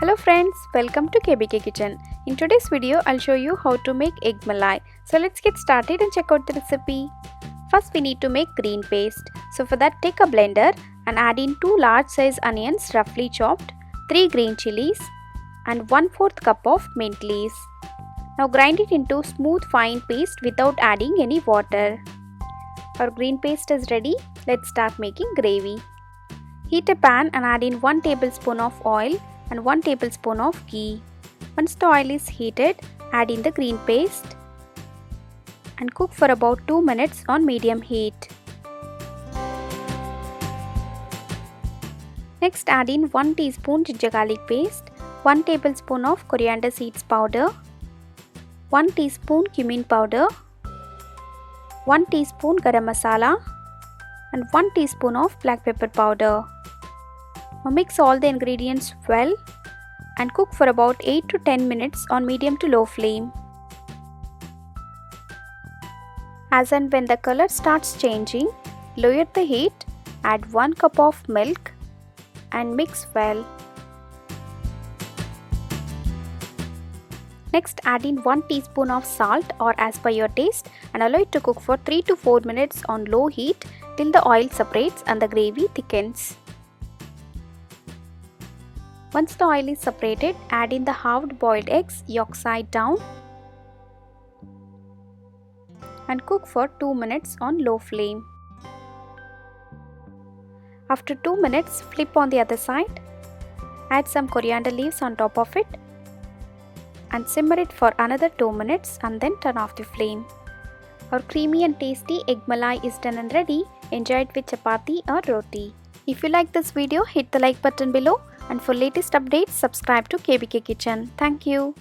Hello friends, welcome to KBK Kitchen. In today's video, I'll show you how to make egg malai. So let's get started and check out the recipe. First we need to make green paste. So for that take a blender and add in 2 large size onions roughly chopped, 3 green chilies and 1/4 cup of mint leaves. Now grind it into smooth fine paste without adding any water. Our green paste is ready. Let's start making gravy. Heat a pan and add in 1 tablespoon of oil and 1 tablespoon of ghee. Once the oil is heated, add in the green paste and cook for about 2 minutes on medium heat. Next add in 1 teaspoon ginger garlic paste, 1 tablespoon of coriander seeds powder, 1 teaspoon cumin powder, 1 teaspoon garam masala and 1 teaspoon of black pepper powder. Now mix all the ingredients well and cook for about 8 to 10 minutes on medium to low flame. As and when the color starts changing, lower the heat, add 1 cup of milk and mix well. Next add in 1 teaspoon of salt or as per your taste and allow it to cook for 3 to 4 minutes on low heat till the oil separates and the gravy thickens. Once the oil is separated, add in the halved boiled eggs yolk side down and cook for 2 minutes on low flame. After 2 minutes, flip on the other side, add some coriander leaves on top of it and simmer it for another 2 minutes and then turn off the flame. Our creamy and tasty egg malai is done and ready. Enjoy it with chapati or roti. If you like this video, hit the like button below and for latest updates, subscribe to KBK Kitchen. Thank you.